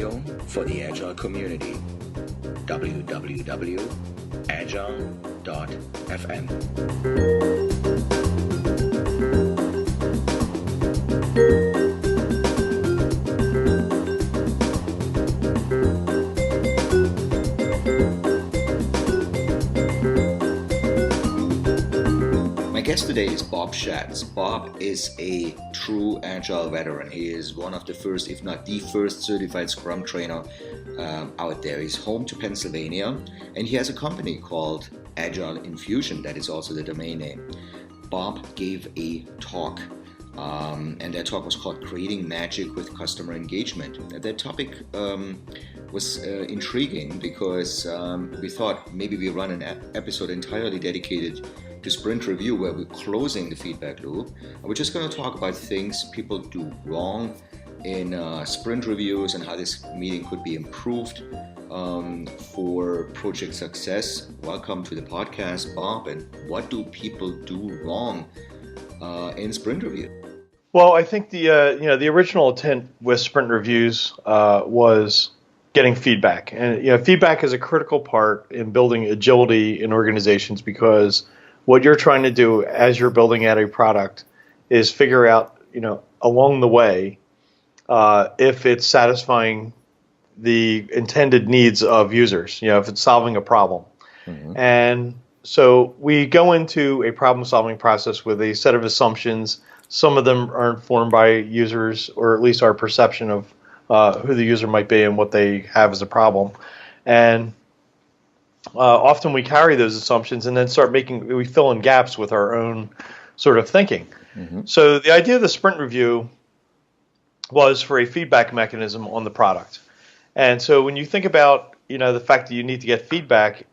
radio for the Agile community. www.Agile.FM. My guest today is Bob Schatz. Bob is a true Agile veteran. He is one of the first, if not the first, certified Scrum trainer out there. He's home to Pennsylvania, and he has a company called Agile Infusion. That is also the domain name. Bob gave a talk, and that talk was called Creating Magic with Customer Engagement. That topic was intriguing because we thought maybe we run an episode entirely dedicated to sprint review, where we're closing the feedback loop. And we're just going to talk about things people do wrong in sprint reviews and how this meeting could be improved for project success. Welcome to the podcast, Bob. And what do people do wrong in sprint review? Well, I think the original intent with sprint reviews was getting feedback, and feedback is a critical part in building agility in organizations, because what you're trying to do as you're building out a product is figure out, along the way, if it's satisfying the intended needs of users, if it's solving a problem. Mm-hmm. And so we go into a problem-solving process with a set of assumptions. Some of them are informed by users, or at least our perception of who the user might be and what they have as a problem. And often we carry those assumptions and then we fill in gaps with our own sort of thinking. Mm-hmm. So the idea of the sprint review was for a feedback mechanism on the product. And so when you think about, the fact that you need to get feedback,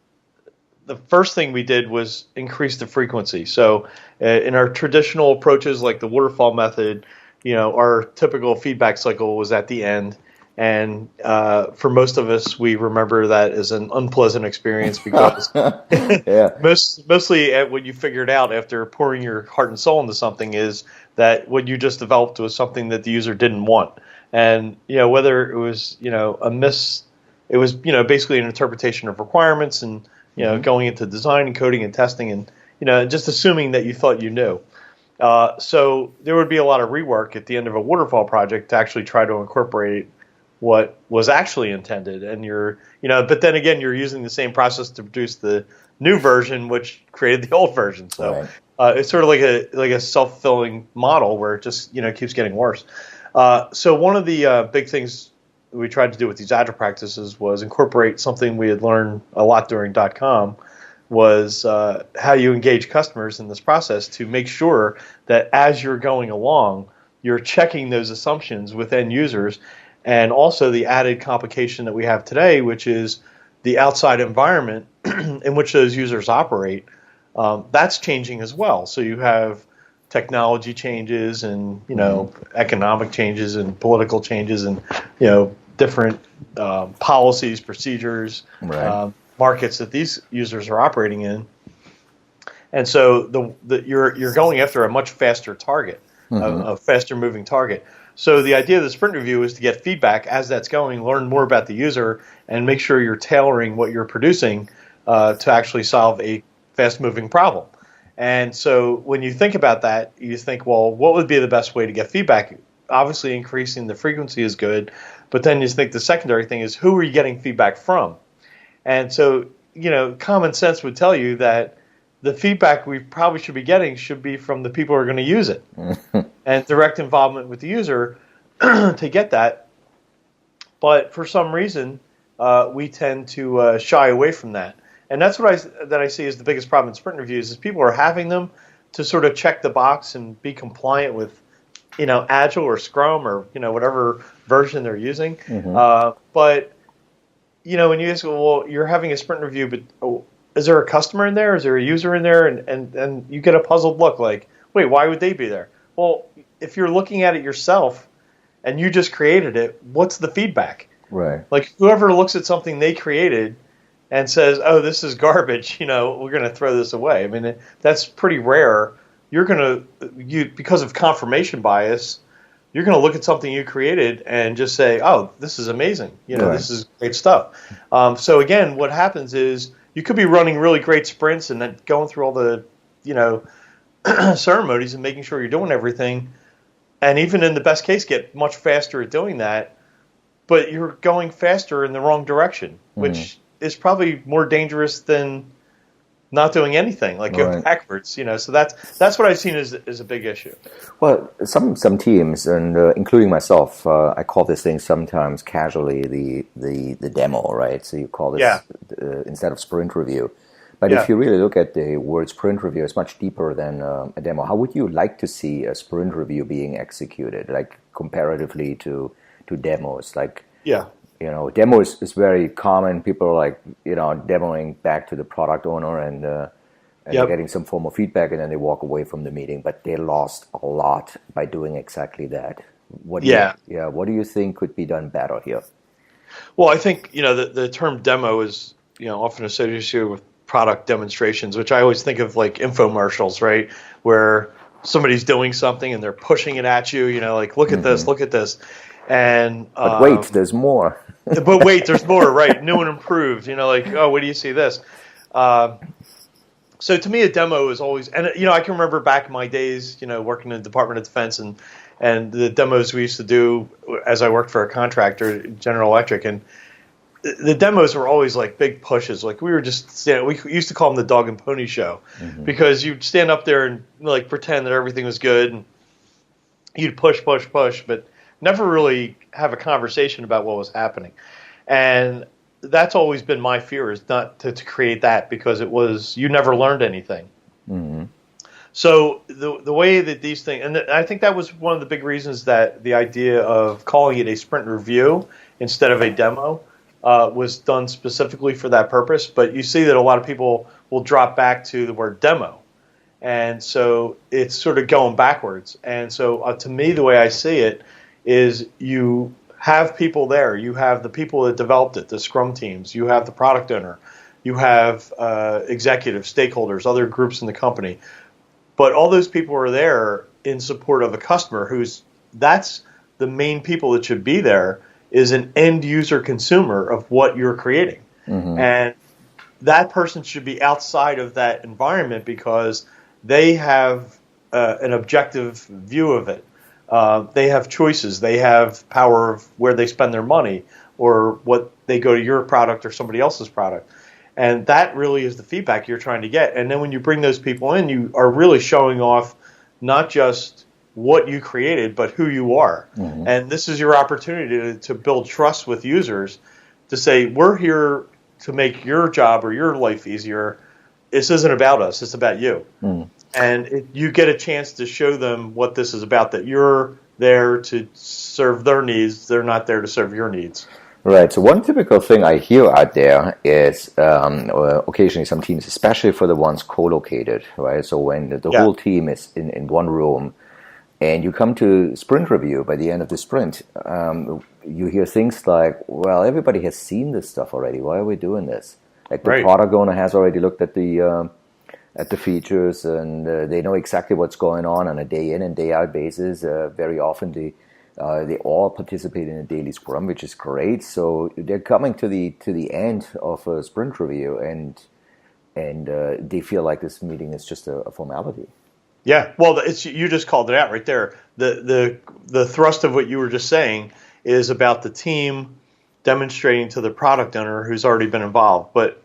the first thing we did was increase the frequency. So in our traditional approaches like the waterfall method, our typical feedback cycle was at the end. And for most of us, we remember that as an unpleasant experience because mostly what you figured out after pouring your heart and soul into something is that what you just developed was something that the user didn't want. And, whether it was, it was, basically an interpretation of requirements and, going into design and coding and testing and, just assuming that you thought you knew. So there would be a lot of rework at the end of a waterfall project to actually try to incorporate what was actually intended, and but then again, you're using the same process to produce the new version, which created the old version. So It's sort of like a self-fulfilling model where it just keeps getting worse. So one of the big things we tried to do with these agile practices was incorporate something we had learned a lot during .com, was how you engage customers in this process to make sure that as you're going along, you're checking those assumptions with end users. And also the added complication that we have today, which is the outside environment in which those users operate, that's changing as well. So you have technology changes and, economic changes and political changes and, different policies, procedures, right. Markets that these users are operating in. And so you're going after a much faster target, a faster moving target. So the idea of the sprint review is to get feedback as that's going, learn more about the user, and make sure you're tailoring what you're producing to actually solve a fast-moving problem. And so when you think about that, you think, well, what would be the best way to get feedback? Obviously, increasing the frequency is good, but then you think the secondary thing is, who are you getting feedback from? And so, common sense would tell you that the feedback we probably should be getting should be from the people who are going to use it and direct involvement with the user to get that. But for some reason, we tend to shy away from that. And that's what I see as the biggest problem in sprint reviews is people are having them to sort of check the box and be compliant with, Agile or Scrum or, whatever version they're using. Mm-hmm. But, when you ask, well, you're having a sprint review, but is there a customer in there? Is there a user in there? And you get a puzzled look like, wait, why would they be there? Well, if you're looking at it yourself and you just created it, what's the feedback? Right. Like whoever looks at something they created and says, oh, this is garbage, we're going to throw this away. I mean, that's pretty rare. You're going to, because of confirmation bias, you're going to look at something you created and just say, oh, this is amazing. This is great stuff. So again, what happens is you could be running really great sprints and then going through all the, ceremonies and making sure you're doing everything. And even in the best case, get much faster at doing that. But you're going faster in the wrong direction, which is probably more dangerous than not doing anything, like go backwards. So that's what I've seen as a big issue. Well, some teams, and including myself, I call this thing sometimes casually the demo, right? So you call this instead of sprint review. But if you really look at the word sprint review, it's much deeper than a demo. How would you like to see a sprint review being executed, like comparatively to demos? Like, demo is very common. People are like, demoing back to the product owner and getting some form of feedback, and then they walk away from the meeting. But they lost a lot by doing exactly that. What do you think could be done better here? Well, I think the term demo is often associated with product demonstrations, which I always think of like infomercials, right? Where somebody's doing something and they're pushing it at you, like look at this, look at this. And but wait, there's more. But wait, there's more, right? New and improved, like, oh, where do you see this? So to me, a demo is always, and I can remember back in my days, working in the Department of Defense and the demos we used to do as I worked for a contractor, General Electric, and the demos were always like big pushes. Like we were just, we used to call them the dog and pony show, because you'd stand up there and like pretend that everything was good, and you'd push, but never really have a conversation about what was happening. And that's always been my fear, is not to create that, because it was, you never learned anything. So the way that these things, and I think that was one of the big reasons that the idea of calling it a sprint review instead of a demo was done specifically for that purpose. But you see that a lot of people will drop back to the word demo. And so it's sort of going backwards. And so to me, the way I see it is you have people there. You have the people that developed it, the Scrum teams. You have the product owner. You have executives, stakeholders, other groups in the company. But all those people are there in support of a customer that's the main people that should be there, is an end user consumer of what you're creating. And that person should be outside of that environment because they have an objective view of it. They have choices. They have power of where they spend their money, or what they go to your product or somebody else's product. And that really is the feedback you're trying to get. And then when you bring those people in, you are really showing off not just what you created, but who you are. And this is your opportunity to build trust with users, to say, we're here to make your job or your life easier. This isn't about us. It's about you. And you get a chance to show them what this is about, that you're there to serve their needs. They're not there to serve your needs. Right. So one typical thing I hear out there is occasionally some teams, especially for the ones co-located, right? So when the whole team is in one room and you come to sprint review by the end of the sprint, you hear things like, well, everybody has seen this stuff already. Why are we doing this? Like the product owner has already looked at the features, and they know exactly what's going on a day in and day out basis. Very often they all participate in a daily scrum, which is great. So they're coming to the end of a sprint review, and they feel like this meeting is just a formality. Yeah, well, you just called it out right there. The thrust of what you were just saying is about the team demonstrating to the product owner who's already been involved, but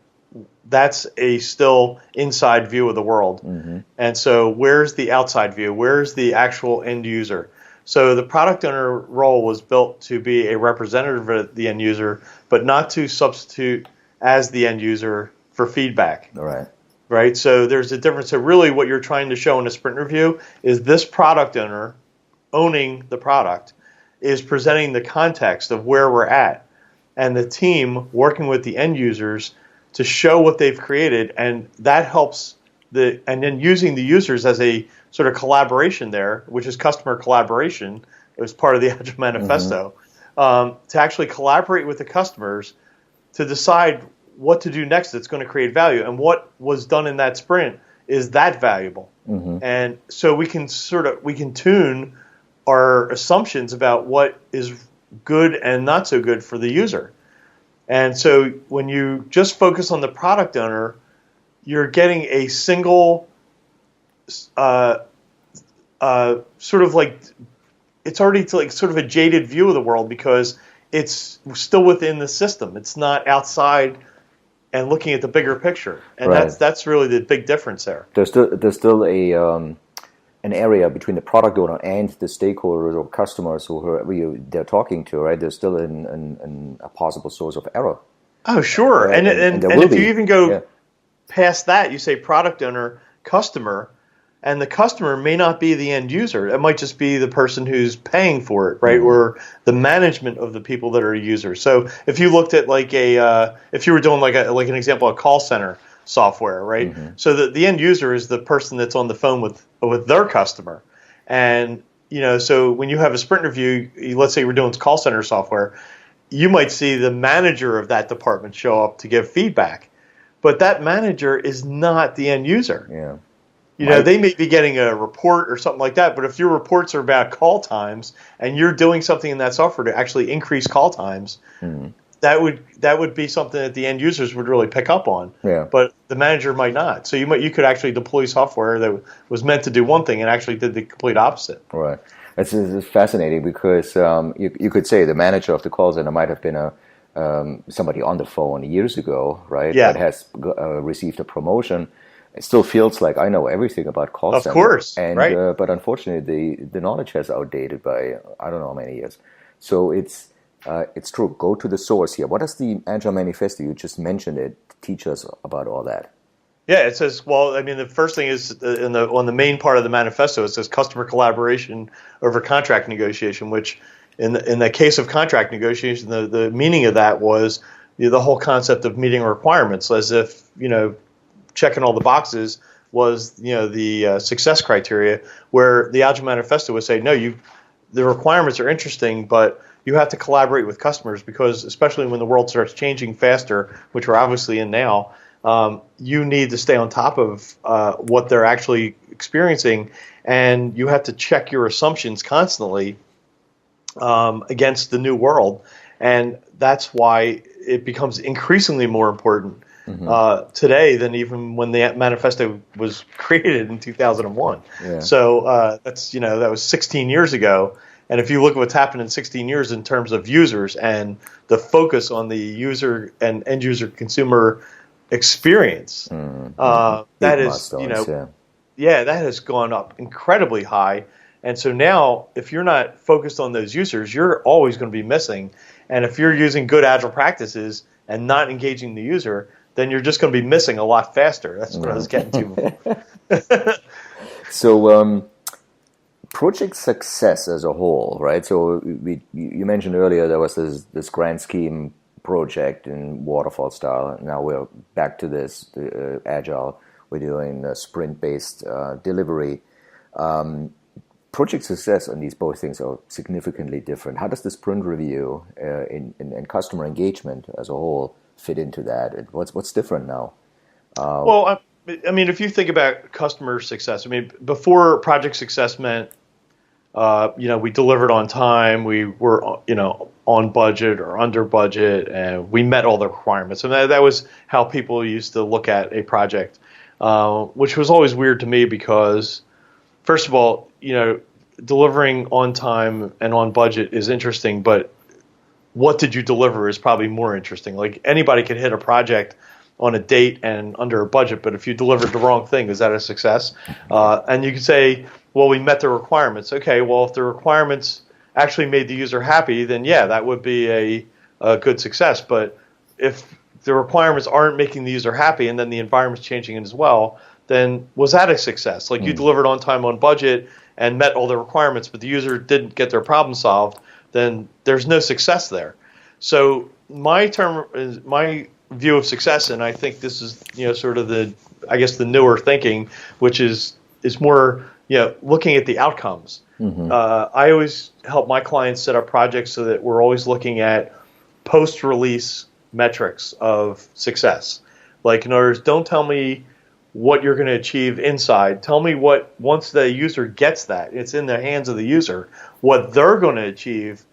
that's a still inside view of the world. And so where's the outside view? Where's the actual end user? So the product owner role was built to be a representative of the end user, but not to substitute as the end user for feedback. Right? So there's a difference. So really what you're trying to show in a sprint review is this product owner owning the product is presenting the context of where we're at, and the team working with the end users to show what they've created, and that helps and then using the users as a sort of collaboration there, which is customer collaboration. It was part of the Agile Manifesto, to actually collaborate with the customers to decide what to do next that's going to create value, and what was done in that sprint is that valuable. And so we can tune are assumptions about what is good and not so good for the user. And so when you just focus on the product owner, you're getting a single sort of like, it's already like sort of a jaded view of the world because it's still within the system. It's not outside and looking at the bigger picture. And right. that's really the big difference there. There's still a an area between the product owner and the stakeholders or customers they're talking to, right? There's still a possible source of error. Oh, sure. And if you even go past that, you say product owner, customer, and the customer may not be the end user. It might just be the person who's paying for it, right? Mm-hmm. Or the management of the people that are users. So if you looked at like if you were doing like an example, a call center software, right? Mm-hmm. So the end user is the person that's on the phone with their customer. And, so when you have a sprint review, let's say we're doing call center software, you might see the manager of that department show up to give feedback. But that manager is not the end user. Yeah. They may be getting a report or something like that, but if your reports are about call times and you're doing something in that software to actually increase call times, mm-hmm. that would be something that the end users would really pick up on. Yeah. But the manager might not. So you could actually deploy software that was meant to do one thing and actually did the complete opposite. Right. It's fascinating because you could say the manager of the call center might have been somebody on the phone years ago, right? Yeah. That has received a promotion. It still feels like I know everything about call center. Of course, and, right. But unfortunately, the knowledge has outdated by I don't know how many years. So it's true. Go to the source here. What does the Agile Manifesto, you just mentioned it, teach us about all that? Yeah, it says, well, I mean, the first thing is on the main part of the manifesto, it says customer collaboration over contract negotiation, which in the case of contract negotiation, the meaning of that was the whole concept of meeting requirements, as if, checking all the boxes was, the success criteria, where the Agile Manifesto would say, no, the requirements are interesting, but you have to collaborate with customers because, especially when the world starts changing faster, which we're obviously in now, you need to stay on top of what they're actually experiencing, and you have to check your assumptions constantly against the new world, and that's why it becomes increasingly more important today than even when the manifesto was created in 2001. Yeah. So that was 16 years ago. And if you look at what's happened in 16 years in terms of users and the focus on the user and end user consumer experience, that is, that has gone up incredibly high. And so now, if you're not focused on those users, you're always going to be missing. And if you're using good Agile practices and not engaging the user, then you're just going to be missing a lot faster. That's what I was getting to. So, project success as a whole, right? So you mentioned earlier there was this grand scheme project in waterfall style. Now we're back to this Agile. We're doing sprint-based delivery. Project success and these both things are significantly different. How does the sprint review and customer engagement as a whole fit into that? What's different now? Well, I mean, if you think about customer success, I mean, before project success meant, we delivered on time, we were, on budget or under budget, and we met all the requirements. And that was how people used to look at a project, which was always weird to me because, first of all, delivering on time and on budget is interesting, but what did you deliver is probably more interesting. Like anybody can hit a project on a date and under a budget, but if you delivered the wrong thing, is that a success? And you could say, well, we met the requirements. Okay, well, if the requirements actually made the user happy, then yeah, that would be a good success. But if the requirements aren't making the user happy and then the environment's changing as well, then was that a success? Like you delivered on time, on budget, and met all the requirements, but the user didn't get their problem solved, then there's no success there. So my view of success, and I think this is sort of the newer thinking, which is more looking at the outcomes. I always help my clients set up projects so that we're always looking at post-release metrics of success. Like, in other words, don't tell me what you're going to achieve inside. Tell me what, once the user gets that, it's in the hands of the user, what they're going to achieve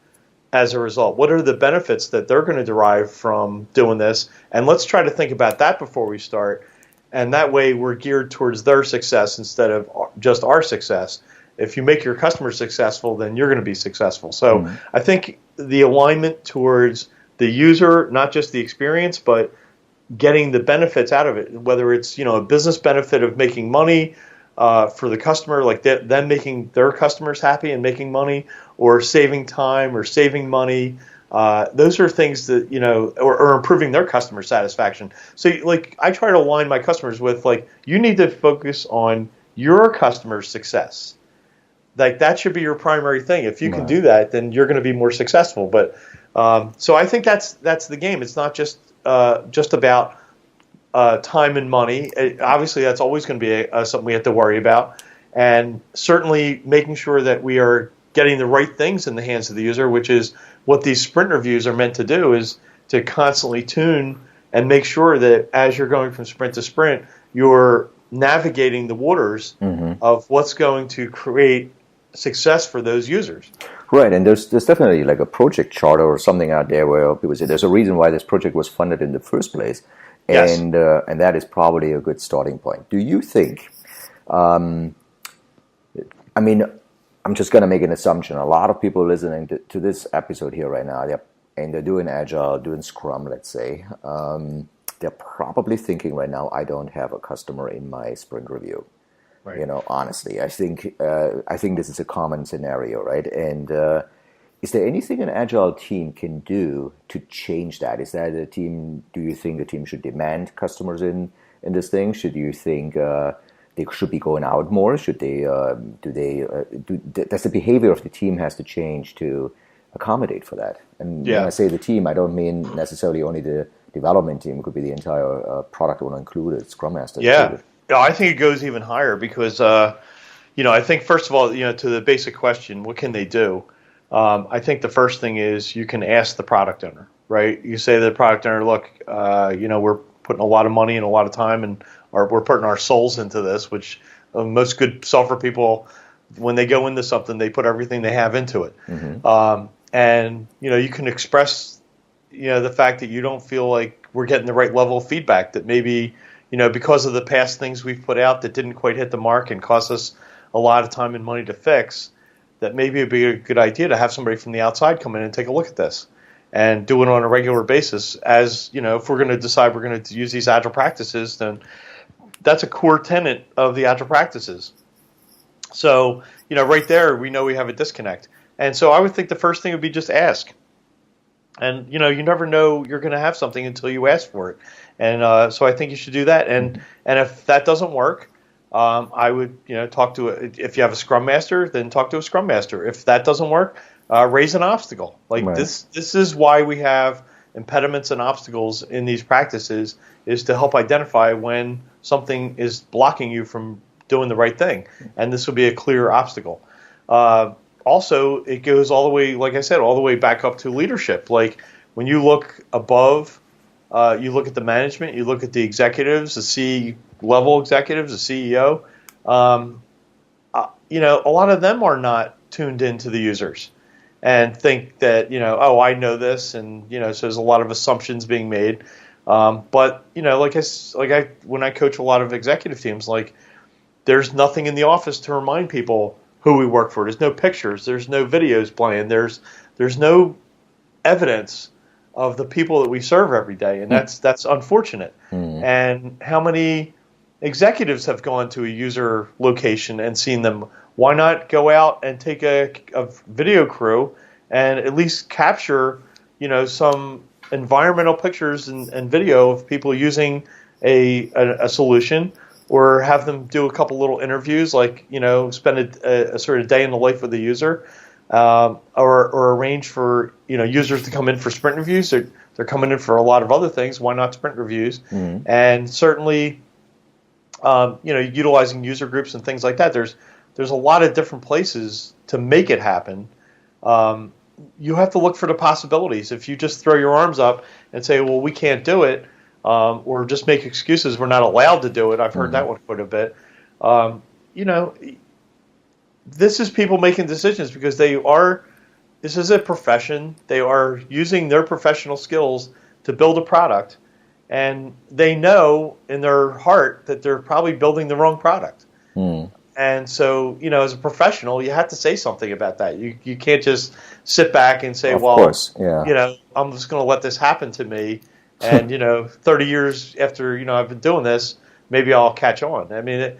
as a result. What are the benefits that they're going to derive from doing this? And let's try to think about that before we start. And that way we're geared towards their success instead of just our success. If you make your customers successful, then you're going to be successful. So I think the alignment towards the user, not just the experience, but getting the benefits out of it, whether it's a business benefit of making money for the customer, like them making their customers happy and making money, or saving time or saving money. Those are things that, or improving their customer satisfaction. So like I try to align my customers with you need to focus on your customer's success. Like that should be your primary thing. If you can do that, then you're going to be more successful. But so I think that's the game. It's not just about time and money. Obviously, that's always going to be something we have to worry about. And certainly making sure that we are getting the right things in the hands of the user, which is what these sprint reviews are meant to do, is to constantly tune and make sure that as you're going from sprint to sprint, you're navigating the waters of what's going to create success for those users. Right, and there's definitely like a project charter or something out there where people say there's a reason why this project was funded in the first place, and that is probably a good starting point. Do you think? I mean, I'm just going to make an assumption. A lot of people listening to this episode here right now, they're doing Agile, doing Scrum, let's say. They're probably thinking right now, I don't have a customer in my sprint review. Right. Honestly, I think this is a common scenario, right? And is there anything an Agile team can do to change that? Is that a team? Do you think a team should demand customers in this thing? Should you think they should be going out more? Should they? Does the behavior of the team has to change to accommodate for that? And when I say the team, I don't mean necessarily only the development team. It could be the entire product owner included, Scrum Master included. Yeah, I think it goes even higher because, I think first of all, to the basic question, what can they do? I think the first thing is you can ask the product owner, right? You say to the product owner, look, we're putting a lot of money and a lot of time and we're putting our souls into this, which most good software people, when they go into something, they put everything they have into it. And, you can express, the fact that you don't feel like we're getting the right level of feedback, that maybe, because of the past things we've put out that didn't quite hit the mark and cost us a lot of time and money to fix, that maybe it'd be a good idea to have somebody from the outside come in and take a look at this and do it on a regular basis. As, if we're going to decide we're going to use these Agile practices, then that's a core tenet of the Agile practices. So, right there, we know we have a disconnect. And so I would think the first thing would be just ask. And, you never know you're going to have something until you ask for it. And so I think you should do that. And if that doesn't work, I would, talk to if you have a Scrum Master, then talk to a Scrum Master. If that doesn't work, raise an obstacle. This is why we have impediments and obstacles in these practices, is to help identify when something is blocking you from doing the right thing. And this will be a clear obstacle. Also, it goes all the way, like I said, all the way back up to leadership. Like when you look above, you look at the management, you look at the executives, the C-level executives, the CEO. A lot of them are not tuned into the users and think that, I know this, and so there's a lot of assumptions being made. But when I coach a lot of executive teams, there's nothing in the office to remind people who we work for. There's no pictures. There's no videos playing. There's no evidence of the people that we serve every day, and that's unfortunate. And how many executives have gone to a user location and seen them? Why not go out and take a video crew and at least capture, some environmental pictures and video of people using a solution, or have them do a couple little interviews, spend a sort of day in the life of the user, or arrange for users to come in for sprint reviews. They're coming in for a lot of other things. Why not sprint reviews? And certainly, utilizing user groups and things like that. There's a lot of different places to make it happen. You have to look for the possibilities. If you just throw your arms up and say, well, we can't do it, or just make excuses. We're not allowed to do it. I've heard that one quite a bit. This is people making decisions because this is a profession. They are using their professional skills to build a product, and they know in their heart that they're probably building the wrong product. And so, as a professional, you have to say something about that. You can't just sit back and say, I'm just going to let this happen to me. And, 30 years after, I've been doing this, maybe I'll catch on. I mean,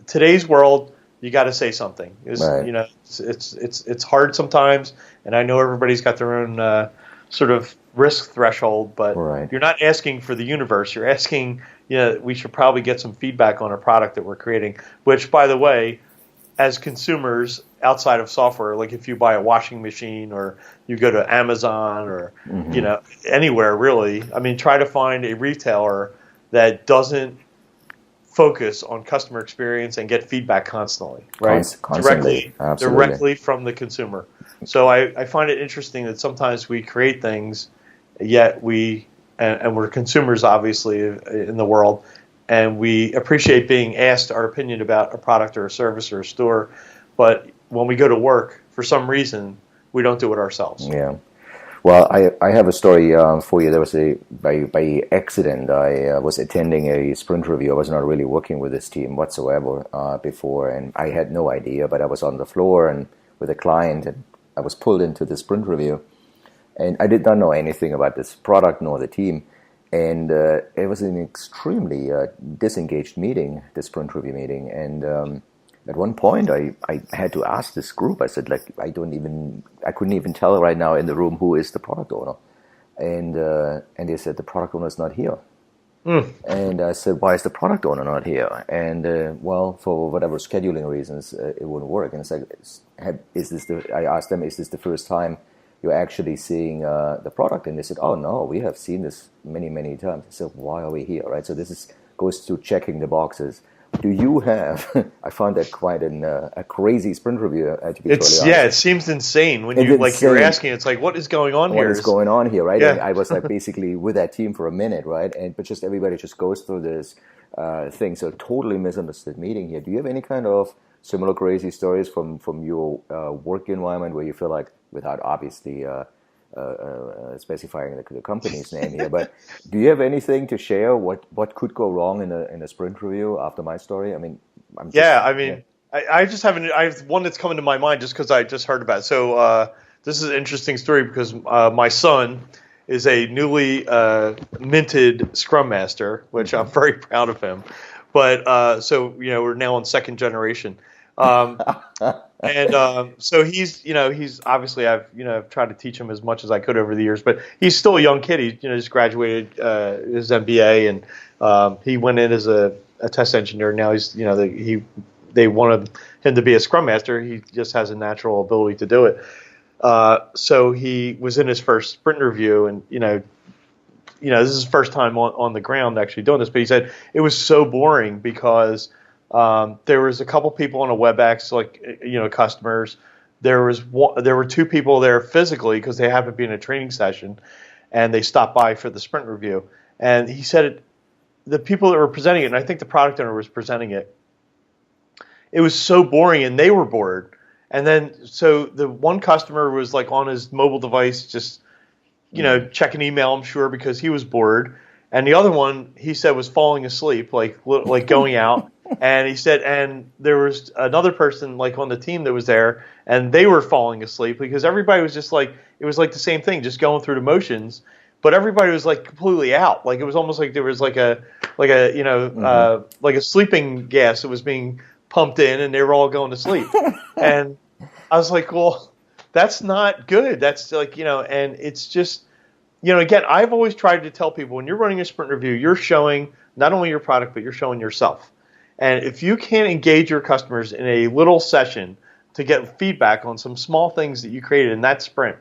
today's world, you got to say something. It's hard sometimes, and I know everybody's got their own sort of risk threshold, but you're not asking for the universe. You're asking, we should probably get some feedback on a product that we're creating, which, by the way, as consumers outside of software, like if you buy a washing machine or you go to Amazon or, anywhere really, I mean, try to find a retailer that doesn't focus on customer experience and get feedback constantly, right? Directly from the consumer. So I find it interesting that sometimes we create things, yet and we're consumers obviously in the world, and we appreciate being asked our opinion about a product or a service or a store, but when we go to work, for some reason, we don't do it ourselves. Yeah. Well, I have a story for you. There was by accident, I was attending a sprint review. I was not really working with this team whatsoever before, and I had no idea, but I was on the floor and with a client, and I was pulled into the sprint review, and I did not know anything about this product nor the team, and it was an extremely disengaged meeting, the sprint review meeting, and at one point, I had to ask this group. I said, I couldn't even tell right now in the room who is the product owner, and they said the product owner is not here. And I said, why is the product owner not here? And for whatever scheduling reasons, it wouldn't work. And it's like, I asked them, is this the first time you're actually seeing the product? And they said, oh no, we have seen this many, many times. I said, why are we here, right? So this goes to checking the boxes. Do you have? I found that quite a crazy sprint review. To be totally honest. It seems insane when you're asking. It's like, what is going on here? What is going on here, right? Yeah. And I was basically with that team for a minute, right? But just everybody just goes through this thing. So totally misunderstood meeting here. Do you have any kind of similar crazy stories from your work environment where you feel like, without obviously specifying the company's name here, but do you have anything to share? What could go wrong in a sprint review after my story? I mean, I just haven't. I have one that's coming to my mind just because I just heard about it. So this is an interesting story because my son is a newly minted Scrum Master, which I'm very proud of him. But so we're now on second generation. So he's obviously I've tried to teach him as much as I could over the years, but he's still a young kid. He just graduated his MBA, and he went in as a test engineer. Now he's they wanted him to be a Scrum Master. He just has a natural ability to do it. So he was in his first sprint review, and this is his first time on the ground actually doing this. But he said it was so boring because there was a couple people on a WebEx, customers. There were two people there physically because they happened to be in a training session, and they stopped by for the sprint review. And he said the people that were presenting it, and I think the product owner was presenting it, it was so boring, and they were bored. And then so the one customer was like on his mobile device, just checking email, I'm sure, because he was bored. And the other one, he said, was falling asleep, like going out. And he said, and there was another person like on the team that was there, and they were falling asleep because everybody was just like, it was like the same thing, just going through the motions. But everybody was like completely out. Like it was almost like there was like a sleeping gas that was being pumped in, and they were all going to sleep. And I was like, well, that's not good. That's and it's just, again, I've always tried to tell people when you're running a sprint review, you're showing not only your product, but you're showing yourself. And if you can't engage your customers in a little session to get feedback on some small things that you created in that sprint,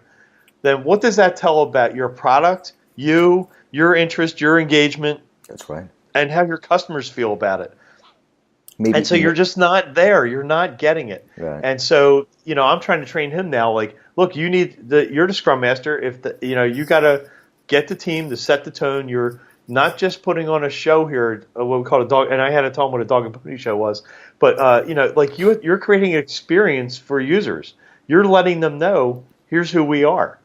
then what does that tell about your product, your interest, your engagement? That's right. And how your customers feel about it. And so you're just not there. You're not getting it. Right. And so, I'm trying to train him now. Like, look, you're the Scrum Master. If you got to get the team to set the tone. You're not just putting on a show here, what we call a dog, and I had to tell them what a dog and pony show was, but like you're creating an experience for users. You're letting them know, here's who we are,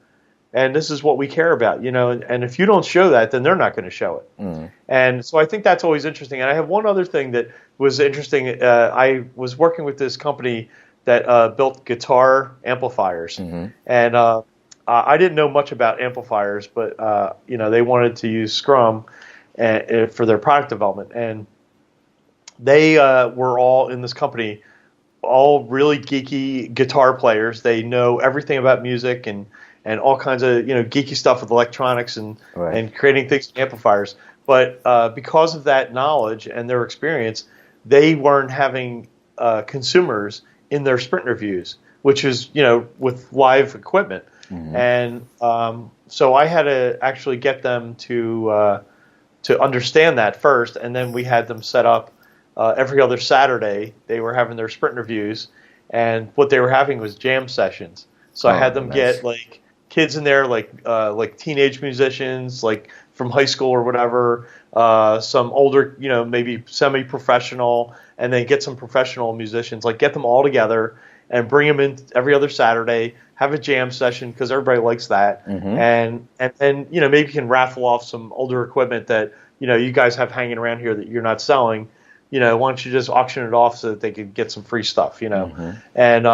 and this is what we care about, and if you don't show that, then they're not going to show it. And so I think that's always interesting. And I have one other thing that was interesting. I was working with this company that built guitar amplifiers, and I didn't know much about amplifiers, but they wanted to use Scrum for their product development, and they were all in this company, all really geeky guitar players. They know everything about music and all kinds of geeky stuff with electronics and creating things with amplifiers. But because of that knowledge and their experience, they weren't having consumers in their sprint reviews, which is with live equipment. And so I had to actually get them to understand that first, and then we had them set up every other Saturday. They were having their sprint reviews, and what they were having was jam sessions. So I had them get like kids in there, like teenage musicians, like from high school or whatever, some older, maybe semi-professional, and then get some professional musicians, like get them all together and bring them in every other Saturday, have a jam session because everybody likes that, and then maybe you can raffle off some older equipment that you guys have hanging around here that you're not selling. Why don't you just auction it off so that they could get some free stuff? And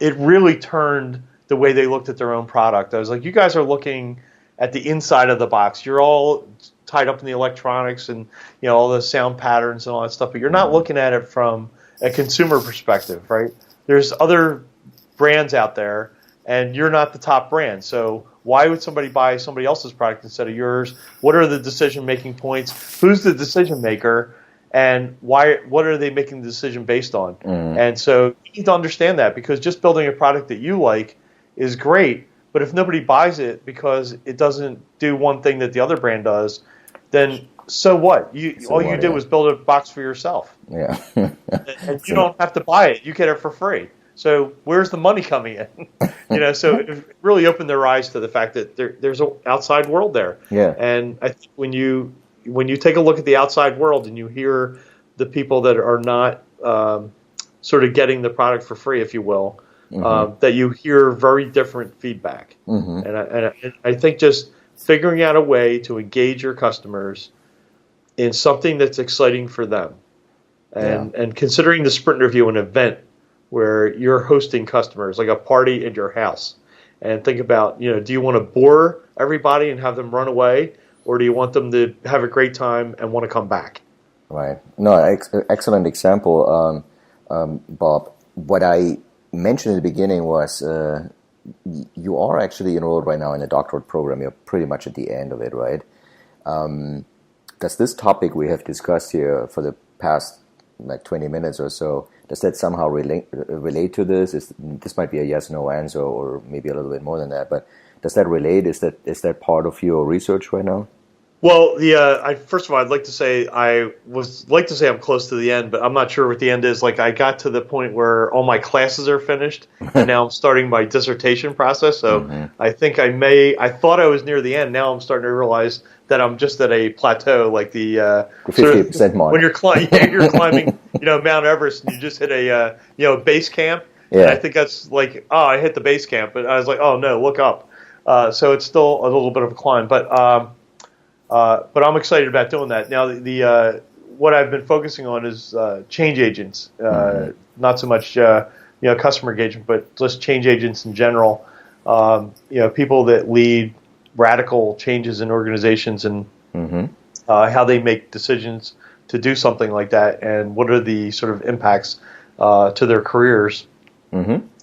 it really turned the way they looked at their own product. I was like, you guys are looking at the inside of the box. You're all tied up in the electronics and all the sound patterns and all that stuff, but you're not looking at it from a consumer perspective, right? There's other brands out there, and you're not the top brand. So why would somebody buy somebody else's product instead of yours? What are the decision-making points? Who's the decision maker? And why? What are they making the decision based on? And so you need to understand that, because just building a product that you like is great, but if nobody buys it because it doesn't do one thing that the other brand does, then so what? You did was build a box for yourself. Yeah. And you don't have to buy it. You get it for free. So where's the money coming in? So it really opened their eyes to the fact that there's an outside world there. Yeah. And I think when you take a look at the outside world and you hear the people that are not sort of getting the product for free, if you will, that you hear very different feedback. And I think just figuring out a way to engage your customers in something that's exciting for them, and considering the sprint review an event where you're hosting customers, like a party at your house, and think about, do you want to bore everybody and have them run away, or do you want them to have a great time and want to come back? Right. No, excellent example, Bob. What I mentioned in the beginning was you are actually enrolled right now in a doctorate program. You're pretty much at the end of it, right? Does this topic we have discussed here for the past 20 minutes or so, does that somehow relate to this? This might be a yes/no answer, or maybe a little bit more than that, but does that relate? Is that part of your research right now? Well, first of all, I'd like to say I'm close to the end, but I'm not sure what the end is. Like, I got to the point where all my classes are finished, and now I'm starting my dissertation process. So I think I thought I was near the end. Now I'm starting to realize that I'm just at a plateau, like the 50% mark. When you're climbing, Mount Everest, and you just hit a base camp. Yeah. And I think that's like, I hit the base camp, but I was like, oh no, look up. So it's still a little bit of a climb, but I'm excited about doing that. Now, the what I've been focusing on is change agents, not so much customer engagement, but just change agents in general. People that lead radical changes in organizations and how they make decisions to do something like that, and what are the sort of impacts to their careers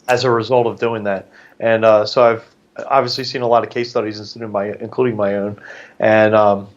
as a result of doing that. And so I've obviously seen a lot of case studies, including my own, and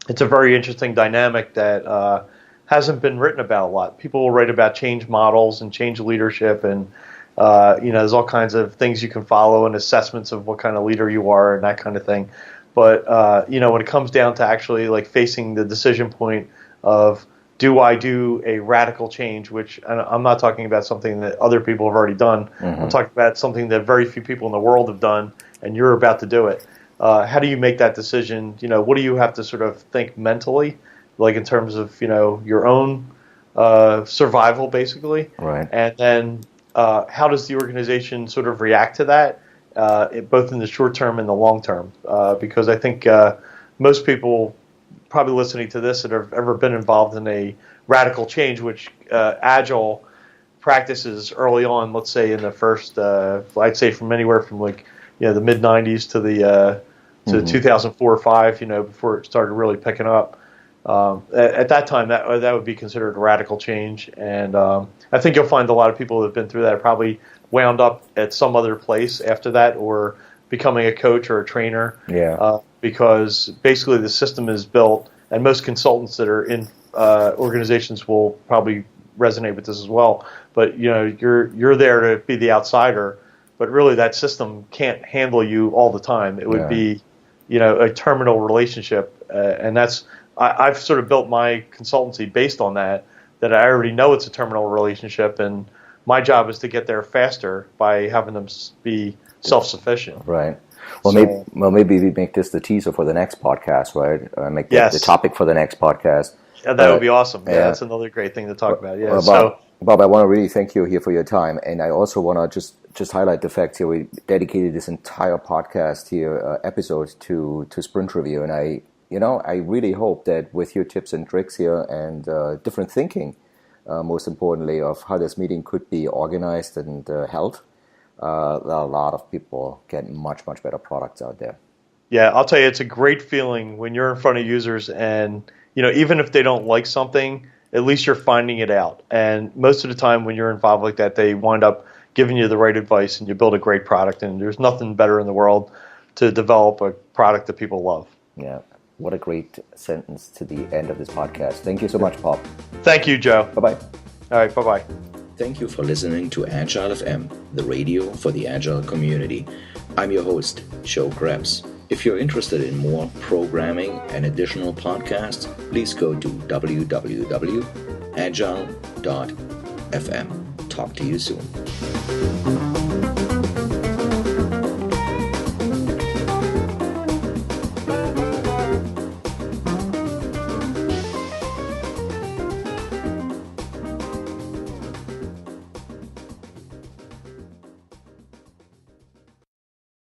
it's a very interesting dynamic that hasn't been written about a lot. People will write about change models and change leadership, and there's all kinds of things you can follow and assessments of what kind of leader you are and that kind of thing. But when it comes down to actually like facing the decision point of, do I do a radical change, which I'm not talking about something that other people have already done. I'm talking about something that very few people in the world have done, and you're about to do it. how do you make that decision? What do you have to sort of think mentally, like in terms of, your own survival, basically? Right. And then how does the organization sort of react to that, both in the short term and the long term? Because I think most people probably listening to this that have ever been involved in a radical change, which Agile practices early on, let's say in the first, I'd say from anywhere from like, the mid 90s to the to 2004 or 5, before it started really picking up. At that time, that would be considered a radical change, and I think you'll find a lot of people that have been through that probably wound up at some other place after that, or becoming a coach or a trainer. Yeah. Because basically the system is built, and most consultants that are in organizations will probably resonate with this as well. But you're there to be the outsider, but really that system can't handle you all the time. It would be a terminal relationship, and that's I've sort of built my consultancy based on that I already know it's a terminal relationship, and my job is to get there faster by having them be self-sufficient. Right. Well, maybe we make this the teaser for the next podcast, right? Make that the topic for the next podcast. Yeah, that would be awesome. Yeah, that's another great thing to talk about. Yeah. Bob, I want to really thank you here for your time, and I also want to just highlight the fact here we dedicated this entire podcast here episode to sprint review, and I really hope that with your tips and tricks here and different thinking, most importantly, of how this meeting could be organized and held, a lot of people get much, much better products out there. Yeah, I'll tell you, it's a great feeling when you're in front of users and, even if they don't like something, at least you're finding it out. And most of the time when you're involved like that, they wind up giving you the right advice and you build a great product. And there's nothing better in the world to develop a product that people love. Yeah. What a great sentence to the end of this podcast. Thank you so much, Bob. Thank you, Joe. Bye-bye. All right, bye-bye. Thank you for listening to Agile.FM, the radio for the Agile community. I'm your host, Joe Krebs. If you're interested in more programming and additional podcasts, please go to www.agile.fm. Talk to you soon.